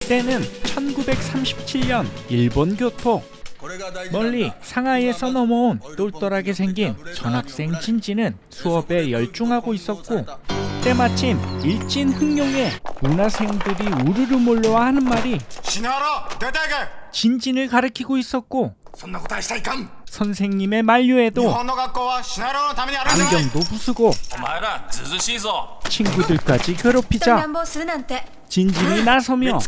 때는 1937년 일본 교토. 멀리 상하이에서 넘어온 똘똘하게 생긴 전학생 진지는 수업에 열중하고 있었고, 때마침 일진 흥룡에 문화생들이 우르르 몰려와 하는 말이 진진을 가리키고 있었고, 선생님의 만류에도 안경도 부수고 친구들까지 괴롭히자 진진이 나서며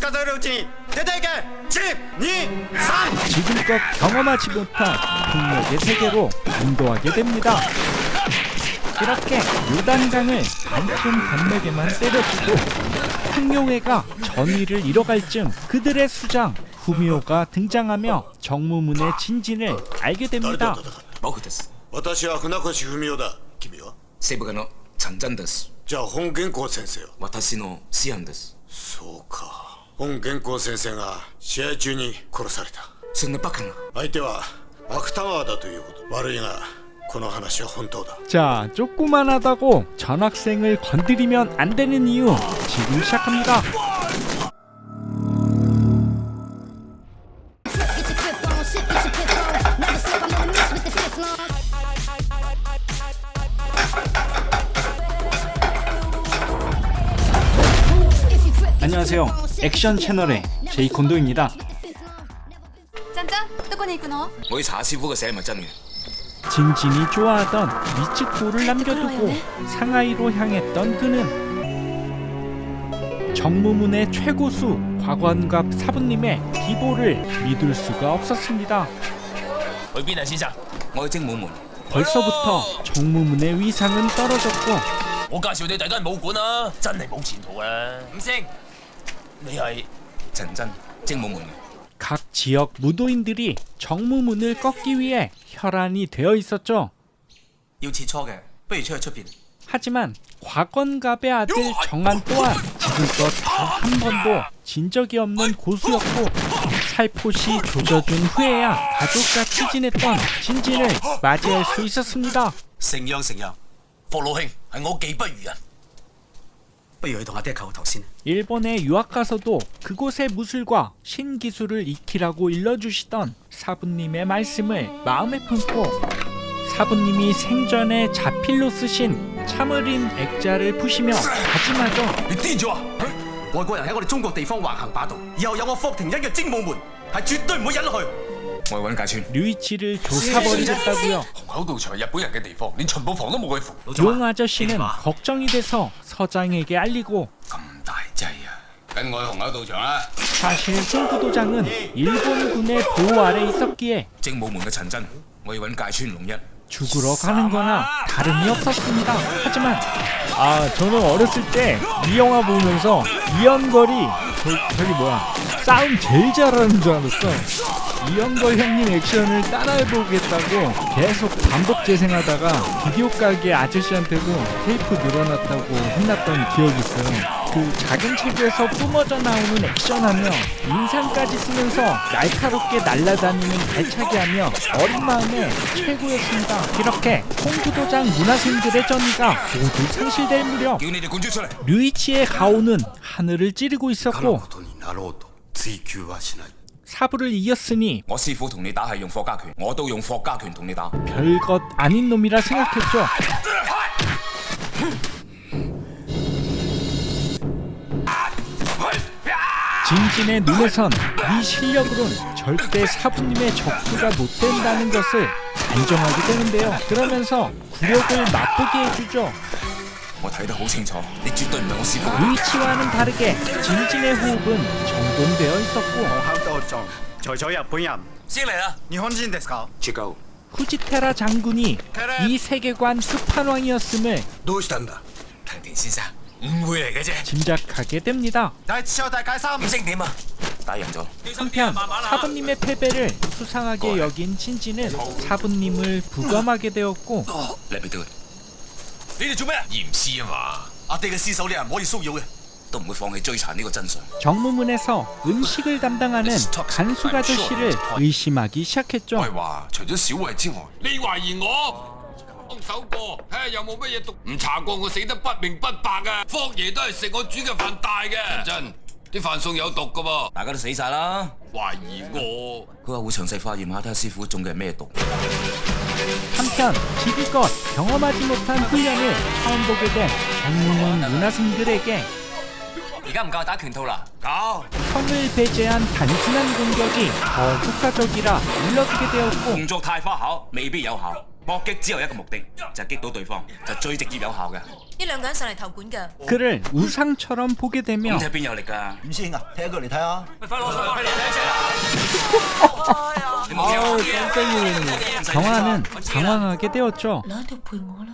지금껏 경험하지 못한 폭력의 세계로 인도하게 됩니다. 이렇게 요단강을 반쯤 건너게만 때려주고 흥룡회가 전위를 잃어갈 즈음 그들의 수장 후미오가 등장하며 정무문의 진진을 알게 됩니다. 私は船越文雄だ。君は？西部課のチャンジャンです。じゃあ本原稿先生は？私の師範です。そうか。本原稿先生が試合中に殺された。そんなバカな。相手は芥川だということ。悪いがこの話は本当だ。 자, 조그만하다고 전학생을 건드리면 안 되는 이유 지금 시작합니다. 안녕하세요. 액션 채널의 제이콘도입니다. 짠짠, どこに行くの? 我要查師傅嘅寫係咪真嘅？ 진진이 좋아하던 미츠코를 남겨두고 상하이로 향했던 그는 정무문의 최고수 곽원갑 사부님의 기보를 믿을 수가 없었습니다. 去邊啊，先生？我去精武門。 벌써부터 정무문의 위상은 떨어졌고 我介紹你第間武館啊，真係冇前途啊！唔識，你係陳真，精武門嘅。 각 지역 무도인들이 정무문을 꺾기 위해 혈안이 되어 있었죠. 要切磋嘅，不如出去出邊。 하지만 곽원갑의 아들 정한 또한 지금껏 단 한 번도 진 적이 없는 고수였고, 살포시 조져준 후에야 가족같이 지냈던 진진을 맞이할 수 있었습니다. 承讓，霍老兄係我技不如人，不如去同阿爹叩頭先。 일본에 유학 가서도 그곳의 무술과 신기술을 익히라고 일러주시던 사부님의 말씀을 마음에 품고 사부님이 생전에 자필로 쓰신 참을인 액자를 부시며 다짐하죠. 你癲咗啊！外國人喺我哋中國地方橫行霸道，以後有我霍廷恩嘅精武門，係絕對唔會忍落去。我去揾芥川。 류이치를 조사버리겠다고요. 虹口道場係日本人嘅地方，連巡捕房都冇佢符。 용 아저씨는 걱정이 돼서 서장에게 알리고 咁大劑啊！跟我去虹口道場啦。 사실 홍구도장은 일본군의 보호 아래 있었기에 精武門嘅陳真，我要揾芥川龍一。 죽으러 가는 거나 다름이 없었습니다. 하지만 저는 어렸을 때 이 영화 보면서 이연걸이 저기 싸움 제일 잘하는 줄 알았어. 이연걸 형님 액션을 따라해보겠다고 계속 반복 재생하다가 비디오 가게 아저씨한테도 테이프 늘어났다고 혼났던 기억이 있어요. 그 작은 체구에서 뿜어져 나오는 액션하며 인상까지 쓰면서 날카롭게 날아다니는 발차기하며 어린 마음에 최고였습니다. 이렇게 홍구도장 문화생들의 전의가 모두 상실될 무렵 류이치의 가오는 하늘을 찌르고 있었고 사부를 이겼으니 我師傅同你打係用霍家拳，我都用霍家拳同你打。 별것 아닌 놈이라 생각했죠. 진진의 눈에선 이 실력으론 절대 사부님의 적수가 못 된다는 것을 단정하게 되는데요. 그러면서 구력을 맛보게 해주죠. 我睇得好清楚，你絕對唔係我師傅。 루이치와는 다르게 진진의 호흡은 정돈되어 있었고 除咗日本人，先嚟啦！日本人ですか？ 絕夠。 후지테라 장군이 이 세계관 끝판왕이었음을 どうしたんだ？ 藤田先生，誤會嚟嘅啫， 짐작하게 됩니다. 第次第解三唔識點啊？打贏咗。 한편 사부님의 패배를 수상하게 여긴 진진은 사부님을 부검하게 되었고 嚟俾對。你哋做咩？驗屍啊嘛！阿爹嘅屍首你係唔可以騷擾嘅，都唔會放棄追查呢個真相。 정무문에서 음식을 담당하는 간수 아저씨를 의심하기 시작했죠. 我係話，除咗小慧之外，你懷疑我？幫手過，睇下有冇乜嘢毒，唔查過我死得不明不白啊！霍爺都係食我煮嘅飯大嘅。真，啲飯餸有毒噶噃，大家都死晒啦。懷疑我。佢話會詳細化驗下，睇下師傅中嘅係咩毒。 한편 지금껏 경험하지 못한 훈련을 처음 보게 된 정무문 문화생들에게 而家唔夠打拳套啦，搞 성을 배제한 단순한 공격이 더 효과적이라 일러주게 되었고 動作太花巧，未必有效。搏擊只有一個目的，就係擊倒對方，就最直接有效嘅。呢兩個人上嚟頭管㗎。 그를 우상처럼 보게 되며 咁睇邊有力㗎？唔先啊，踢一個嚟睇下。咪快攞嚟睇下。 아우 깜짝이야. 정화는 당황하게 되었죠. 攞條陪我啦。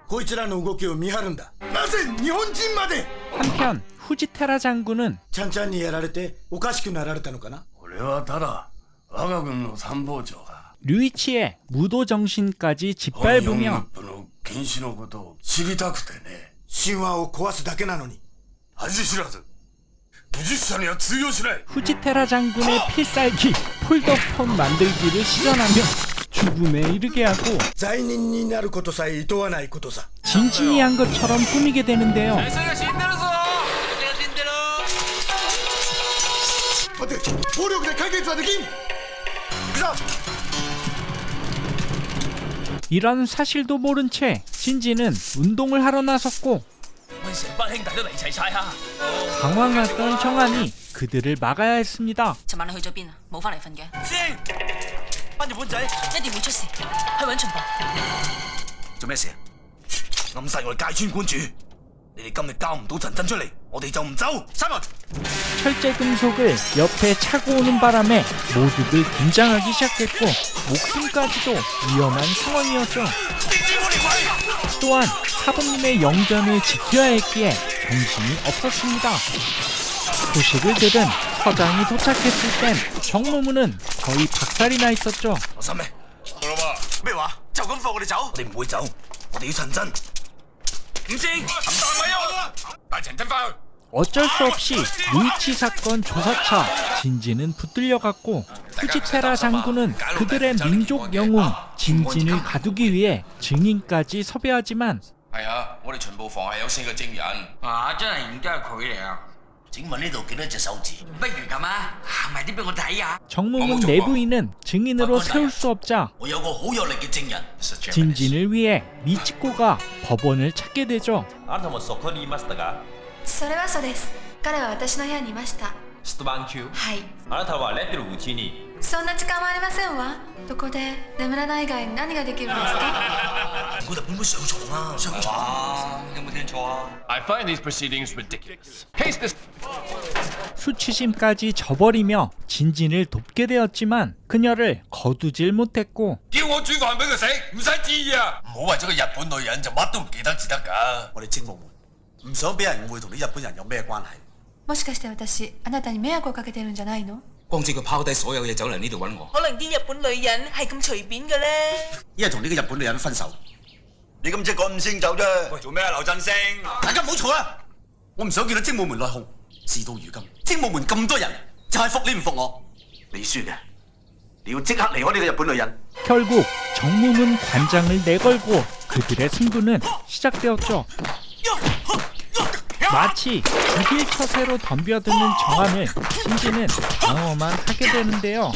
こいつらの動きを見張るんだ。なぜ日本人まで 한편 후지테라 장군은 ちゃんちゃんにやられておかしくなられたのかな。俺はただ我が軍の参謀長が 류이치의 무도 정신까지 짓밟으며 部の剣士のことを知りたくてね。神話を壊すだけなのに。恥知らず。武術者には通用しない。 후지테라 장군의 필살기 폴더폰 만들기를 시전하며 죽음에 이르게 하고 罪人になることさえ厭わないことさ。 진진이 한 것처럼 꾸미게 되는데요. 先生が死んでるぞ。待て、暴力で解決はできん。 이런 사실도 모른 채 진진은 운동을 하러 나섰고 喂，成班兄弟都嚟齊晒啊！ 당황했던 정한이 그들을 막아야 했습니다. 尋晚你去咗邊啊？冇翻嚟瞓嘅。先，班日本仔一定會出事，去揾秦博。做咩事？暗殺我哋芥川館主，你哋今日交唔到陳真出嚟，我哋就唔走。閂門。 철제 금속을 옆에 차고 오는 바람에 모두들 긴장하기 시작했고 목숨까지도 위험한 상황이었죠. 또한 사부님의 영전을 지켜야 했기에 정신이 없었습니다. 소식을 들은 서장이 도착했을 땐 정무문은 거의 박살이 나 있었죠. 我心咩？好啦嘛，咩話？就咁放我哋走？我哋唔會走，我哋要陳真。唔知，冚大位啊！帶陳真翻去。 어쩔 수 없이 루이치 사건 조사차 진진은 붙들려갔고 후지테라 장군은 그들의 민족 영웅 진진을 가두기 위해 증인까지 섭외하지만 係啊，我哋巡捕房係有4個證人。啊，真係唔都係佢嚟啊！請問呢度幾多隻手指？不如咁啊，行埋啲俾我睇下。 정무문 내부인은 증인으로 세울 수 없자 我有個好有力嘅證人。 진진을 위해 미치코가 법원을 찾게 되죠. あなたもそこにいましたか？それはそうです。彼は私の部屋にいました。一晩中はい。あなたは寝てるうちにそんな時間はありませんわ。どこで眠らない以外に何ができるんですか？我日本妹上床啊！上床啊！有冇聽錯啊？ I find these proceedings ridiculous. Case dis. 수치심까지 져버리며 진진을 돕게 되었지만 그녀를 거두질 못했고 叫我煮飯俾佢食，唔使旨意啊！唔好為咗個日本女人就乜都唔記得至得㗎。我哋精武門唔想俾人誤會同啲日本人有咩關係。もしかして私、あなたに迷惑をかけてるんじゃないの？光知佢拋低所有嘢走嚟呢度揾我。可能啲日本女人係咁隨便嘅咧。一係同呢個日本女人分手。你咁即係趕唔先走啫。喂，做咩啊，劉振聲？大家唔好嘈啊！我唔想見到精武門內訌。事到如今，精武門咁多人，就係服你唔服我。你輸嘅，你要即刻離開呢個日本女人。 결국 정무문 관장을 내걸고 그들의 승부는 시작되었죠. 마치 죽일 처세로 덤벼드는 정한을 진진은 방어만 하게 되는데요.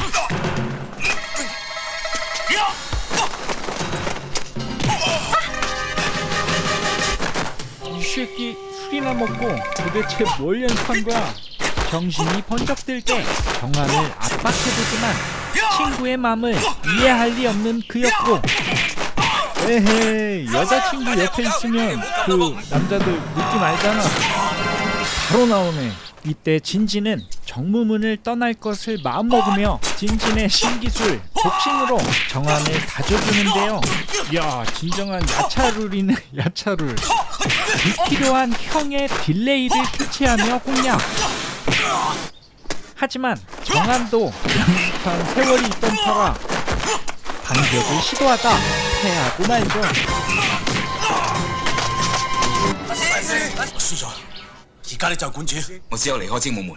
이 새끼 술이나 먹고 도대체 뭘 연습한 거야? 정신이 번쩍 들 때 정한을 압박해보지만 친구의 마음을 이해할 리 없는 그였고 에헤이 여자친구 옆에 있으면 그 남자들 느낌 알잖아. 바로 나오네. 이때 진진은 정무문을 떠날 것을 마음먹으며 진진의 신기술 복싱으로 정한을 다져주는데요. 이야 진정한 야차룰이네 야차룰. 불필요한 형의 딜레이를 캐치하며 공략. 하지만 정한도 연습한 세월이 있던 터라 반격을 시도하다 패하고 말죠. 我輸咗，而家你就管住。我只有離開精武門。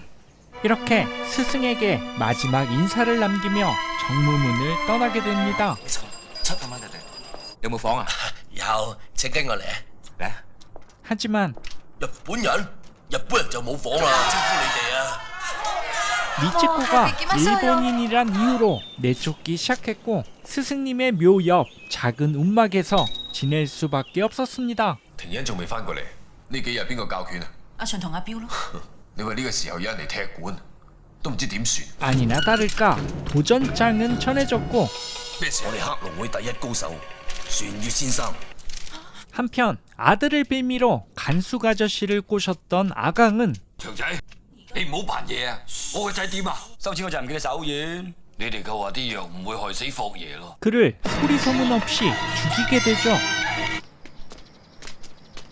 이렇게 스승에게 마지막 인사를 남기며 정무문을 떠나게 됩니다. 700蚊一定。有冇房啊？有，請跟我嚟。嚟。 하지만 日本人，日本人就冇火啦，招呼你哋啊！ 미치코가 일본인이란 이유로 내쫓기 시작했고 스승님의 묘 옆 작은 움막에서 지낼 수밖에 없었습니다. 庭欣仲未翻過嚟，呢幾日邊個教拳啊？阿祥同阿彪咯。你話呢個時候有人嚟踢館，都唔知點算。 아니나 다를까 도전장은 전해졌고 咩事？我哋黑龍會第一高手船月先生。 한편 아들을 빌미로 간숙 아저씨를 꼬셨던 아강은 長仔，你唔好扮嘢啊！我個仔點啊？收錢嗰陣唔記得手軟。你哋夠話啲藥唔會害死霍爺咯。 그를 소리 소문 없이 죽이게 되죠.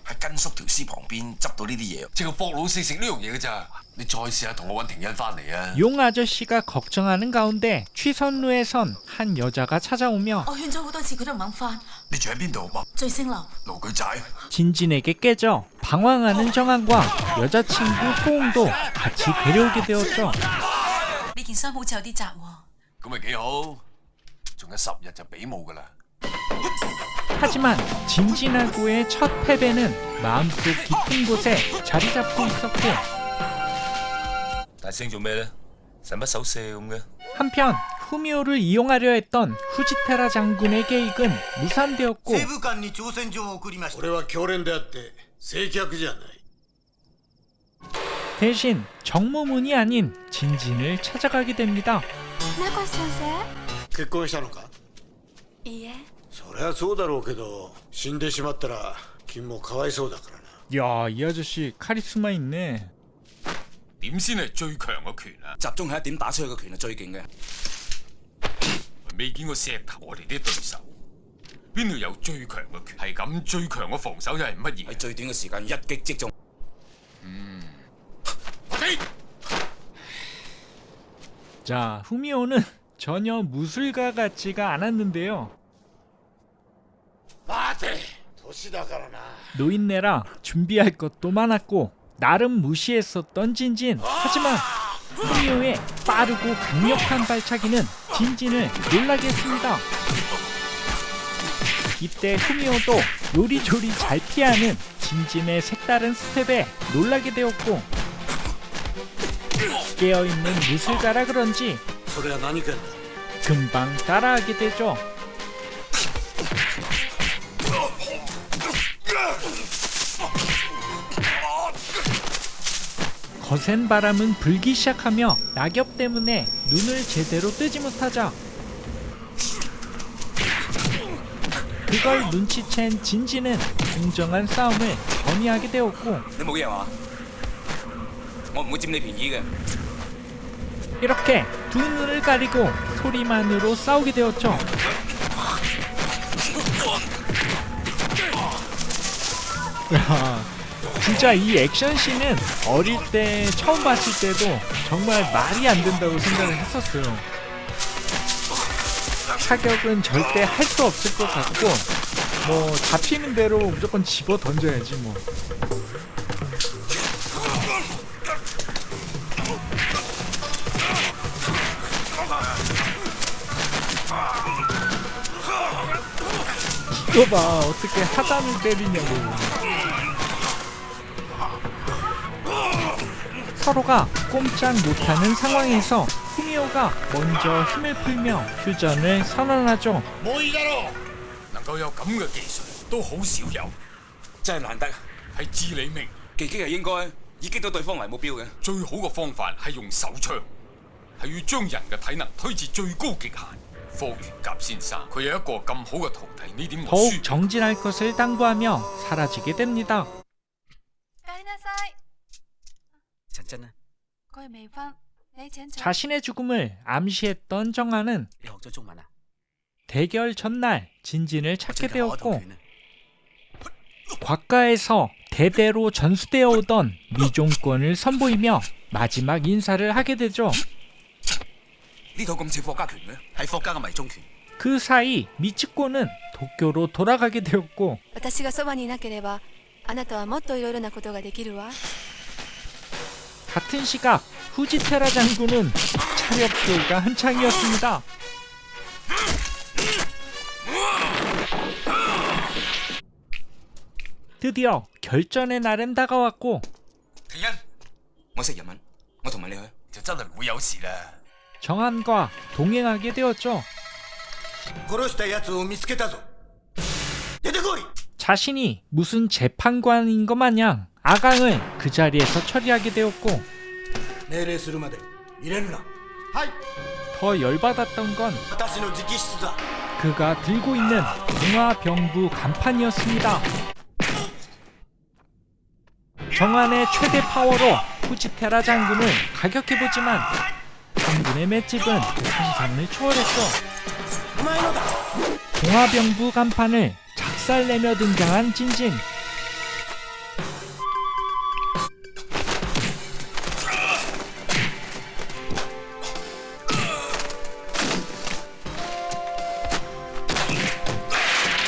喺根叔條屍旁邊執到呢啲嘢，淨係霍老四食呢樣嘢㗎咋？你再試下同我揾庭欣翻嚟啊！ 용 아저씨가 걱정하는 가운데 취선루에선 한 여자가 찾아오며 我勸咗好多次佢都唔肯翻。你住喺邊度？聚星樓。 盧舉仔。 진진에게 깨져 방황하는 정한과 여자친구 소홍도 같이 데려오게 되었죠. 呢件衫好似有啲窄喎。 咁咪幾好，仲有10日就比武㗎啦。 하지만 진진하고의 첫 패배는 마음속 깊은 곳에 자리 잡고 있었고 大聲做咩咧？使乜手射咁嘅？ 한편 후미오를 이용하려 했던 후지테라 장군의 계획은 무산되었고 政府官に挑戦状を送りました。俺は教練であって正客じゃない。 대신 정모문이 아닌 진진을 찾아가게 됩니다. 名越先結婚したのか？生いいえ。そりゃそうだろうけど、死んでしまったら君もかわいそうだからな。 야, 이 아저씨 카리스마 있네. 點先係最強嘅拳啊？集中喺一點打出去嘅拳係最勁嘅。未見過石頭我哋啲對手，邊度有最強嘅拳？係咁，最強嘅防守又係乜嘢？喺最短嘅時間一擊即中。 자, 후미오는 전혀 무술가 같지가 않았는데요. 待て、年だからな。 노인네라 준비할 것도 많았고 나름 무시했었던 진진. 하지만 후미오의 빠르고 강력한 발차기는 진진을 놀라게 했습니다. 이때 후미오도 요리조리 잘 피하는 진진의 색다른 스텝에 놀라게 되었고 깨어있는 무술가라 그런지 それは何かだ。 금방 따라하게 되죠. 거센 바람은 불기 시작하며 낙엽 때문에 눈을 제대로 뜨지 못하자 그걸 눈치챈 진진은 공정한 싸움을 건의하게 되었고 你冇嘢話？我唔會佔你便宜嘅。 이렇게 두 눈을 가리고 소리만으로 싸우게 되었죠. 야, 진짜 이 액션씬은 어릴 때 처음 봤을 때도 정말 말이 안 된다고 생각을 했었어요. 타격은 절대 할 수 없을 것 같고 뭐 잡히는 대로 무조건 집어 던져야지 뭐. 이거 봐, 어떻게 하단을 때리냐고. 서로가 꼼짝 못하는 상황에서 후미오가 먼저 힘을 풀며 휴전을 선언하죠. もういいだろう。能夠有咁嘅技術都好少有，真係難得。係至理名。技擊係應該以擊到對方為目標嘅。最好嘅方法係用手槍，係要將人嘅體能推至最高極限。霍元甲先生佢有一個咁好嘅徒弟，呢點我 더욱 輸。 정진할 것을 당부하며 사라지게 됩니다. おかえりなさい。陳真啊，佢未瞓，你請坐。 자신의 죽음을 암시했던 정한은 你學咗中文啊？ 대결 전날 진진을 我 찾게 最近學一套 되었고 拳啊。 곽가에서 대대로 전수되어 오던 미종권을 선보이며 마지막 인사를 하게 되죠. 呢套咁似霍家拳嘅，係霍家嘅迷蹤拳。 그 사이 미츠코는 도쿄로 돌아가게 되었고 私がそばにいなければ、あなたはもっといろいろなことができるわ。 같은 시각 후지테라 장군은 차력쇼가 한창이었습니다. 드디어 결전의 날은 다가왔고 庭欣，我識日文，我同埋你去，就真係唔會有事啦。 정한과 동행하게 되었죠. 殺した奴を見つけたぞ。出てこい。 자신이 무슨 재판관인 것 마냥 아강을 그 자리에서 처리하게 되었고 命令するまで入れるな。はい。 더 열받았던 건 私の直筆だ。 그가 들고 있는 동화병부 간판이었습니다. 정한의 최대 파워로 후지테라 장군을 가격해보지만 장군의 맷집은 상상을 초월했어. 동화병부 간판을 작살내며 등장한 진진.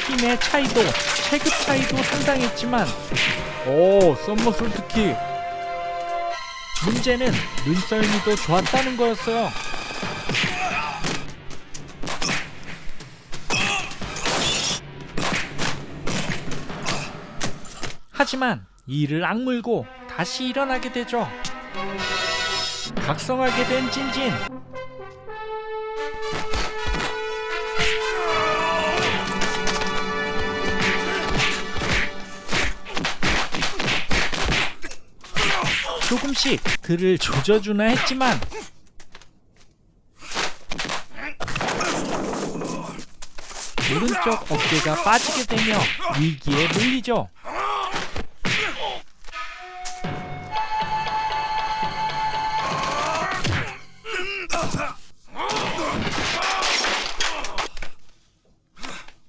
힘의 차이도 체급 차이도 상당했지만 썸머 솔트킥. 문제는 눈썰미도 좋았다는 거였어요. 하지만 이를 악물고 다시 일어나게 되죠. 각성하게 된 진진. 조금씩 그를 조져주나 했지만 오른쪽 어깨가 빠지게 되며 위기에 몰리죠.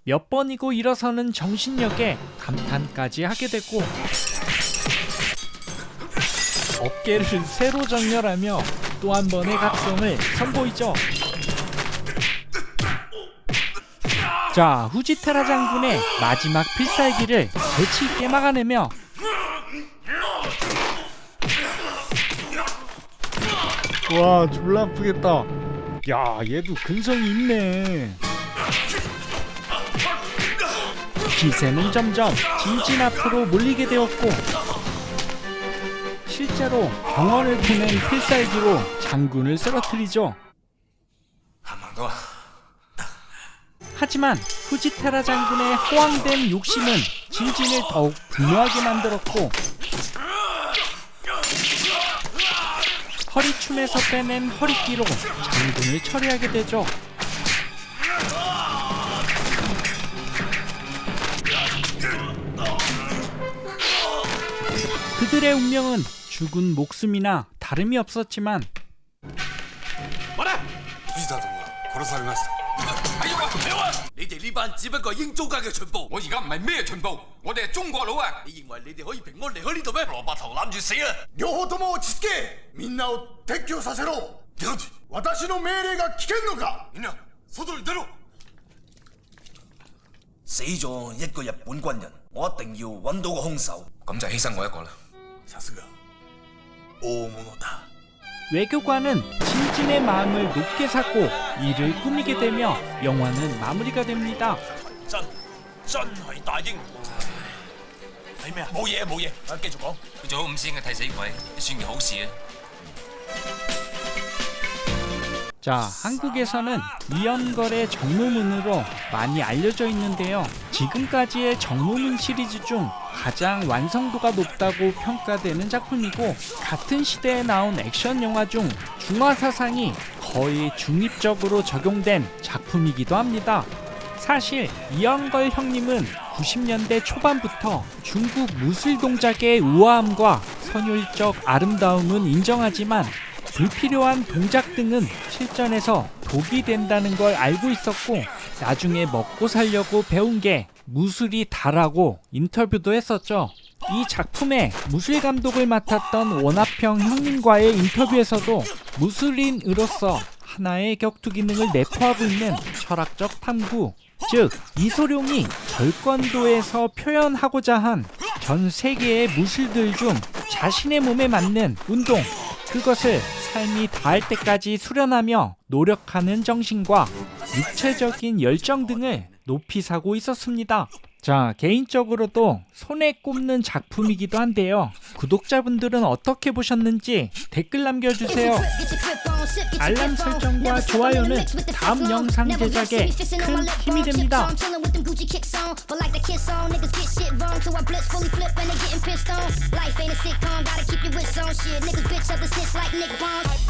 몇 번이고 일어서는 정신력에 감탄까지 하게 되고 어깨를 새로 정렬하며 또 한 번의 각성을 선보이죠. 자, 후지테라 장군의 마지막 필살기를 재치있게 막아내며 와, 졸라 아프겠다. 야, 얘도 근성이 있네. 기세는 점점 진진 앞으로 몰리게 되었고 실제로 병원을 보낸 필살기로 장군을 쓰러뜨리죠. 하지만 후지테라 장군의 허황된 욕심은 진진을 더욱 분노하게 만들었고 허리춤에서 빼낸 허리띠로 장군을 처리하게 되죠. 그들의 운명은 죽은 목숨이나 다름이 없었지만 藤田殿が殺されました。你哋呢班只不過英租界嘅巡捕，我而家唔係咩巡捕，我哋係中國佬啊！你認為你哋可以平安離開呢度咩？蘿蔔頭攬住死啊！両方とも落ち着け。みんなを撤去させろ。私の命令が聞けんのか。みんな外に出ろ。死咗一個日本軍人，我一定要揾到個兇手。咁就犧牲我一個啦。さすが大物だ。 외교관은 진진의 마음을 높게 샀고 이를 꾸미게 되며 영화는 마무리가 됩니다. 真係大英雄。係咩啊？冇嘢冇嘢，繼續講。佢做好5仙嘅替死鬼，算件好事啊！ 자, 한국에서는 이연걸의 정무문으로 많이 알려져 있는데요. 지금까지의 정무문 시리즈 중 가장 완성도가 높다고 평가되는 작품이고 같은 시대에 나온 액션 영화 중 중화 사상이 거의 중립적으로 적용된 작품이기도 합니다. 사실 이연걸 형님은 90년대 초반부터 중국 무술 동작의 우아함과 선율적 아름다움은 인정하지만 불필요한 동작 등은 실전에서 독이 된다는 걸 알고 있었고 나중에 먹고 살려고 배운 게 무술이 다라고 인터뷰도 했었죠. 이 작품의 무술 감독을 맡았던 원하평 형님과의 인터뷰에서도 무술인으로서 하나의 격투 기능을 내포하고 있는 철학적 탐구, 즉 이소룡이 절권도에서 표현하고자 한 전 세계의 무술들 중 자신의 몸에 맞는 운동, 그것을 삶이 다할 때까지 수련하며 노력하는 정신과 육체적인 열정 등을 높이 사고 있었습니다. 자, 개인적으로도 손에 꼽는 작품이기도 한데요. 구독자분들은 어떻게 보셨는지 댓글 남겨주세요. 알람 설정과 좋아요는 다음 영상 제작에 큰 힘이 됩니다. Life ain't a sitcom, gotta keep your wits on shit. Niggas bitch up the snitch like Nick Barnes.